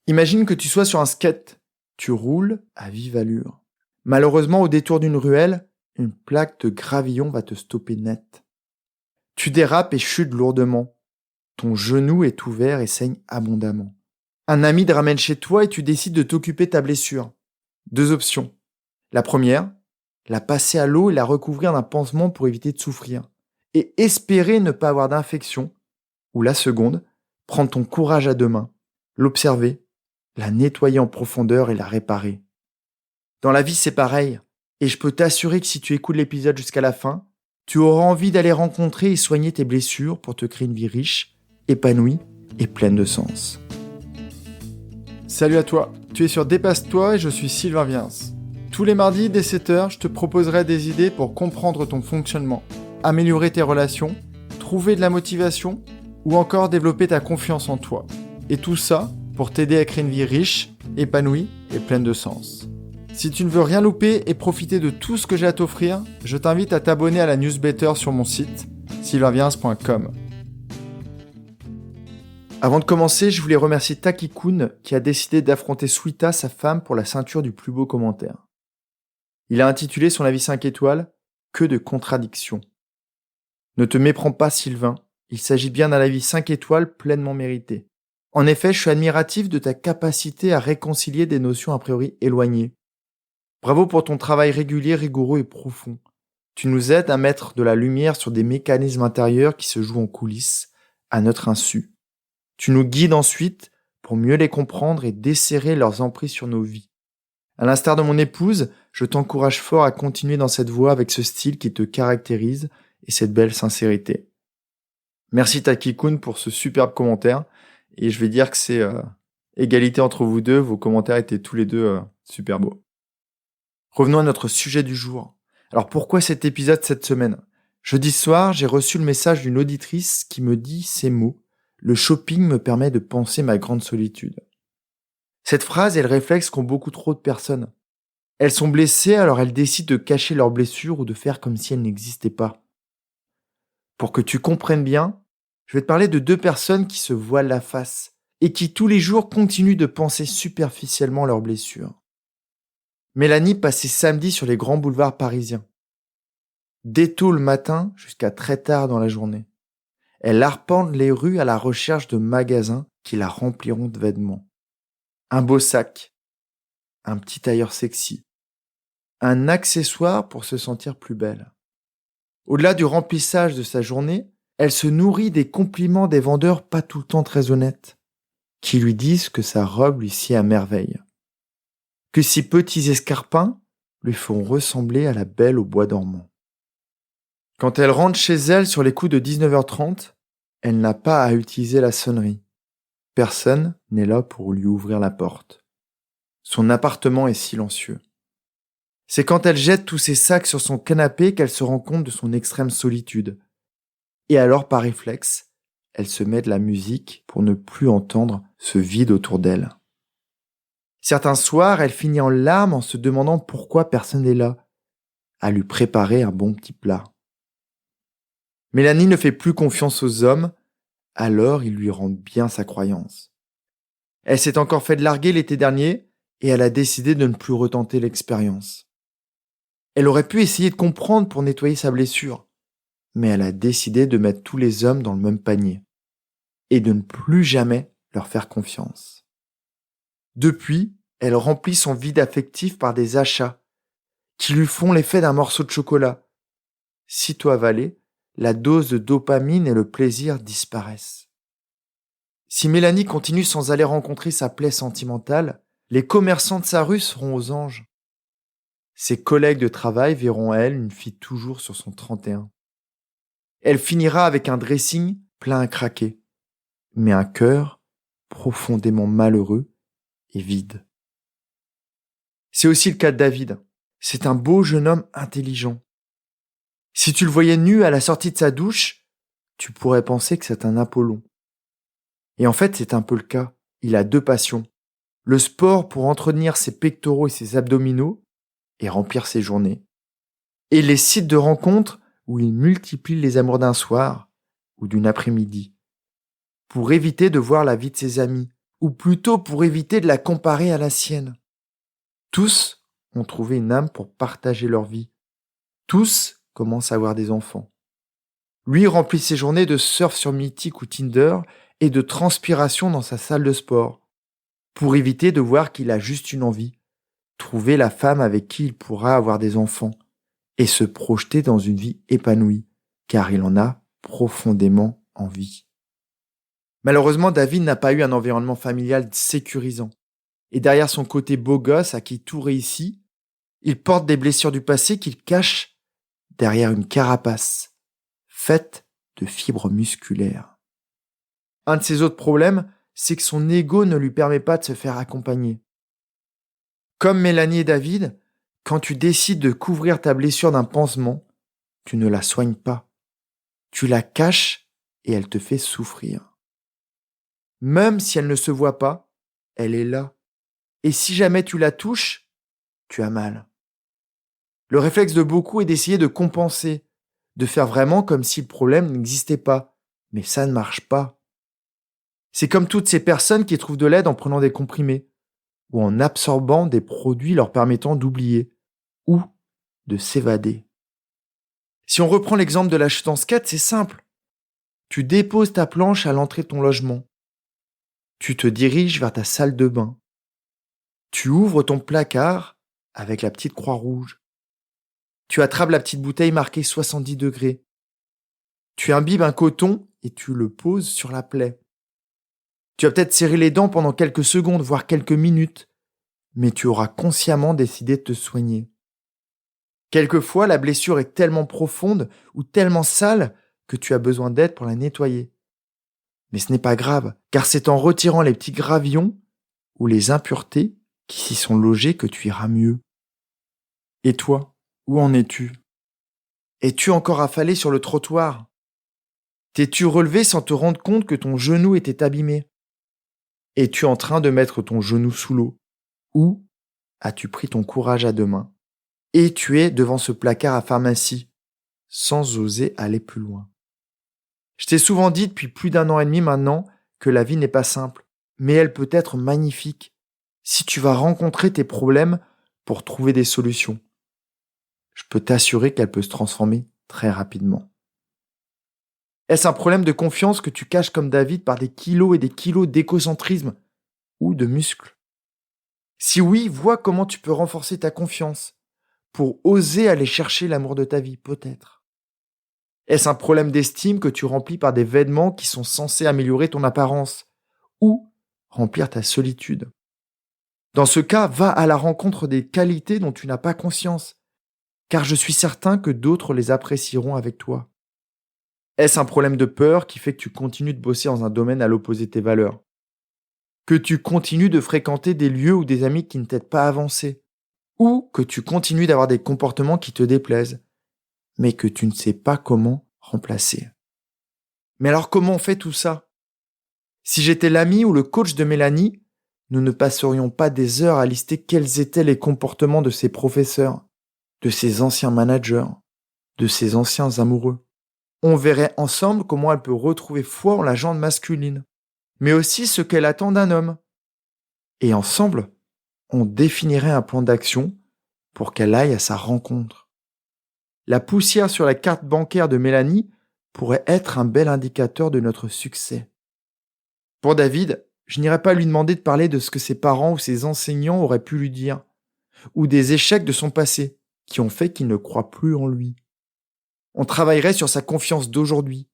Imagine que tu sois sur un skate. Tu roules à vive allure. Malheureusement, au détour d'une ruelle, une plaque de gravillon va te stopper net. Tu dérapes et chutes lourdement. Ton genou est ouvert et saigne abondamment. Un ami te ramène chez toi et tu décides de t'occuper de ta blessure. Deux options. La première, la passer à l'eau et la recouvrir d'un pansement pour éviter de souffrir. Et espérer ne pas avoir d'infection. Ou la seconde, prendre ton courage à deux mains, l'observer, la nettoyer en profondeur et la réparer. Dans la vie, c'est pareil. Et je peux t'assurer que si tu écoutes l'épisode jusqu'à la fin, tu auras envie d'aller rencontrer et soigner tes blessures pour te créer une vie riche, épanouie et pleine de sens. Salut à toi, tu es sur Dépasse-toi et je suis Sylvain Viens. Tous les mardis dès 7h, je te proposerai des idées pour comprendre ton fonctionnement, améliorer tes relations, trouver de la motivation ou encore développer ta confiance en toi. Et tout ça pour t'aider à créer une vie riche, épanouie et pleine de sens. Si tu ne veux rien louper et profiter de tout ce que j'ai à t'offrir, je t'invite à t'abonner à la newsletter sur mon site, sylvainviens.com. Avant de commencer, je voulais remercier Taki-kun qui a décidé d'affronter Suita, sa femme, pour la ceinture du plus beau commentaire. Il a intitulé son avis 5 étoiles « Que de contradictions ». Ne te méprends pas, Sylvain, il s'agit bien d'un avis 5 étoiles pleinement mérité. En effet, je suis admiratif de ta capacité à réconcilier des notions a priori éloignées. Bravo pour ton travail régulier, rigoureux et profond. Tu nous aides à mettre de la lumière sur des mécanismes intérieurs qui se jouent en coulisses, à notre insu. Tu nous guides ensuite pour mieux les comprendre et desserrer leurs emprises sur nos vies. À l'instar de mon épouse, je t'encourage fort à continuer dans cette voie avec ce style qui te caractérise et cette belle sincérité. Merci Taki-kun pour ce superbe commentaire et je vais dire que c'est égalité entre vous deux, vos commentaires étaient tous les deux super beaux. Revenons à notre sujet du jour. Alors pourquoi cet épisode cette semaine ? Jeudi soir, j'ai reçu le message d'une auditrice qui me dit ces mots : « Le shopping me permet de penser ma grande solitude ». Cette phrase est le réflexe qu'ont beaucoup trop de personnes. Elles sont blessées, alors elles décident de cacher leurs blessures ou de faire comme si elles n'existaient pas. Pour que tu comprennes bien, je vais te parler de deux personnes qui se voilent la face et qui tous les jours continuent de penser superficiellement leurs blessures. Mélanie passait samedi sur les grands boulevards parisiens. Dès tôt le matin jusqu'à très tard dans la journée. Elle arpente les rues à la recherche de magasins qui la rempliront de vêtements. Un beau sac, un petit tailleur sexy, un accessoire pour se sentir plus belle. Au-delà du remplissage de sa journée, elle se nourrit des compliments des vendeurs pas tout le temps très honnêtes, qui lui disent que sa robe lui sied à merveille, que ses petits escarpins lui font ressembler à la belle au bois dormant. Quand elle rentre chez elle sur les coups de 19h30, elle n'a pas à utiliser la sonnerie. Personne n'est là pour lui ouvrir la porte. Son appartement est silencieux. C'est quand elle jette tous ses sacs sur son canapé qu'elle se rend compte de son extrême solitude. Et alors, par réflexe, elle se met de la musique pour ne plus entendre ce vide autour d'elle. Certains soirs, elle finit en larmes en se demandant pourquoi personne n'est là, à lui préparer un bon petit plat. Mélanie ne fait plus confiance aux hommes, alors ils lui rendent bien sa croyance. Elle s'est encore fait larguer l'été dernier et elle a décidé de ne plus retenter l'expérience. Elle aurait pu essayer de comprendre pour nettoyer sa blessure, mais elle a décidé de mettre tous les hommes dans le même panier et de ne plus jamais leur faire confiance. Depuis, elle remplit son vide affectif par des achats qui lui font l'effet d'un morceau de chocolat. Sitôt avalé, la dose de dopamine et le plaisir disparaissent. Si Mélanie continue sans aller rencontrer sa plaie sentimentale, les commerçants de sa rue seront aux anges. Ses collègues de travail verront elle une fille toujours sur son 31. Elle finira avec un dressing plein à craquer, mais un cœur profondément malheureux et vide. C'est aussi le cas de David. C'est un beau jeune homme intelligent. Si tu le voyais nu à la sortie de sa douche, tu pourrais penser que c'est un Apollon. Et en fait, c'est un peu le cas. Il a deux passions. Le sport pour entretenir ses pectoraux et ses abdominaux et remplir ses journées. Et les sites de rencontres où il multiplie les amours d'un soir ou d'une après-midi pour éviter de voir la vie de ses amis ou plutôt pour éviter de la comparer à la sienne. Tous ont trouvé une âme pour partager leur vie. Tous commencent à avoir des enfants. Lui remplit ses journées de surf sur Mythic ou Tinder et de transpiration dans sa salle de sport, pour éviter de voir qu'il a juste une envie, trouver la femme avec qui il pourra avoir des enfants et se projeter dans une vie épanouie, car il en a profondément envie. Malheureusement, David n'a pas eu un environnement familial sécurisant. Et derrière son côté beau gosse à qui tout réussit, il porte des blessures du passé qu'il cache derrière une carapace faite de fibres musculaires. Un de ses autres problèmes, c'est que son ego ne lui permet pas de se faire accompagner. Comme Mélanie et David, quand tu décides de couvrir ta blessure d'un pansement, tu ne la soignes pas. Tu la caches et elle te fait souffrir. Même si elle ne se voit pas, elle est là. Et si jamais tu la touches, tu as mal. Le réflexe de beaucoup est d'essayer de compenser, de faire vraiment comme si le problème n'existait pas. Mais ça ne marche pas. C'est comme toutes ces personnes qui trouvent de l'aide en prenant des comprimés ou en absorbant des produits leur permettant d'oublier ou de s'évader. Si on reprend l'exemple de la chute en skate, c'est simple. Tu déposes ta planche à l'entrée de ton logement. Tu te diriges vers ta salle de bain. Tu ouvres ton placard avec la petite croix rouge. Tu attrapes la petite bouteille marquée 70 degrés. Tu imbibes un coton et tu le poses sur la plaie. Tu vas peut-être serrer les dents pendant quelques secondes, voire quelques minutes, mais tu auras consciemment décidé de te soigner. Quelquefois, la blessure est tellement profonde ou tellement sale que tu as besoin d'aide pour la nettoyer. Mais ce n'est pas grave, car c'est en retirant les petits gravillons ou les impuretés qui s'y sont logées que tu iras mieux. Et toi, où en es-tu ? Es-tu encore affalé sur le trottoir ? T'es-tu relevé sans te rendre compte que ton genou était abîmé ? Es-tu en train de mettre ton genou sous l'eau ? Ou as-tu pris ton courage à deux mains et tu es devant ce placard à pharmacie, sans oser aller plus loin ? Je t'ai souvent dit depuis plus d'1 an et demi maintenant que la vie n'est pas simple, mais elle peut être magnifique si tu vas rencontrer tes problèmes pour trouver des solutions. Je peux t'assurer qu'elle peut se transformer très rapidement. Est-ce un problème de confiance que tu caches comme David par des kilos et des kilos d'écocentrisme ou de muscles ? Si oui, vois comment tu peux renforcer ta confiance pour oser aller chercher l'amour de ta vie, peut-être. Est-ce un problème d'estime que tu remplis par des vêtements qui sont censés améliorer ton apparence ou remplir ta solitude ? Dans ce cas, va à la rencontre des qualités dont tu n'as pas conscience, car je suis certain que d'autres les apprécieront avec toi. Est-ce un problème de peur qui fait que tu continues de bosser dans un domaine à l'opposé de tes valeurs ? Que tu continues de fréquenter des lieux ou des amis qui ne t'aident pas à avancer ? Ou que tu continues d'avoir des comportements qui te déplaisent, mais que tu ne sais pas comment remplacer ? Mais alors comment on fait tout ça ? Si j'étais l'ami ou le coach de Mélanie, nous ne passerions pas des heures à lister quels étaient les comportements de ses professeurs, de ses anciens managers, de ses anciens amoureux. On verrait ensemble comment elle peut retrouver foi en la gente masculine, mais aussi ce qu'elle attend d'un homme. Et ensemble, on définirait un plan d'action pour qu'elle aille à sa rencontre. La poussière sur la carte bancaire de Mélanie pourrait être un bel indicateur de notre succès. Pour David, je n'irais pas lui demander de parler de ce que ses parents ou ses enseignants auraient pu lui dire, ou des échecs de son passé qui ont fait qu'il ne croit plus en lui. On travaillerait sur sa confiance d'aujourd'hui,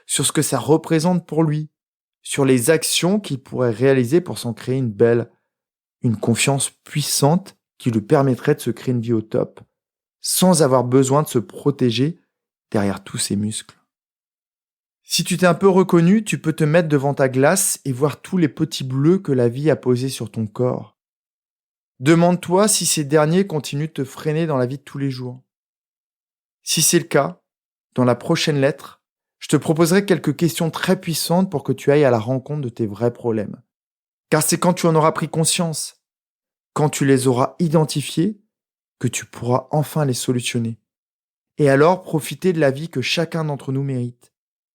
sur ce que ça représente pour lui, sur les actions qu'il pourrait réaliser pour s'en créer une belle, une confiance puissante qui lui permettrait de se créer une vie au top, sans avoir besoin de se protéger derrière tous ses muscles. Si tu t'es un peu reconnu, tu peux te mettre devant ta glace et voir tous les petits bleus que la vie a posés sur ton corps. Demande-toi si ces derniers continuent de te freiner dans la vie de tous les jours. Si c'est le cas, dans la prochaine lettre, je te proposerai quelques questions très puissantes pour que tu ailles à la rencontre de tes vrais problèmes. Car c'est quand tu en auras pris conscience, quand tu les auras identifiés, que tu pourras enfin les solutionner. Et alors profiter de la vie que chacun d'entre nous mérite.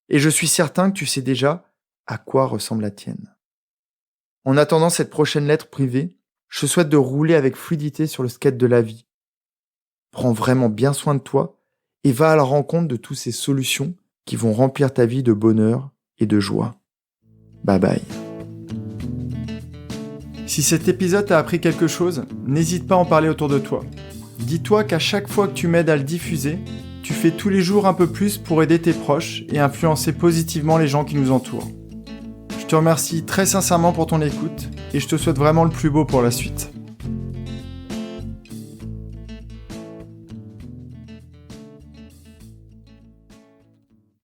Et je suis certain que tu sais déjà à quoi ressemble la tienne. En attendant cette prochaine lettre privée, je te souhaite de rouler avec fluidité sur le skate de la vie. Prends vraiment bien soin de toi et va à la rencontre de toutes ces solutions qui vont remplir ta vie de bonheur et de joie. Bye bye. Si cet épisode t'a appris quelque chose, n'hésite pas à en parler autour de toi. Dis-toi qu'à chaque fois que tu m'aides à le diffuser, tu fais tous les jours un peu plus pour aider tes proches et influencer positivement les gens qui nous entourent. Je te remercie très sincèrement pour ton écoute et je te souhaite vraiment le plus beau pour la suite.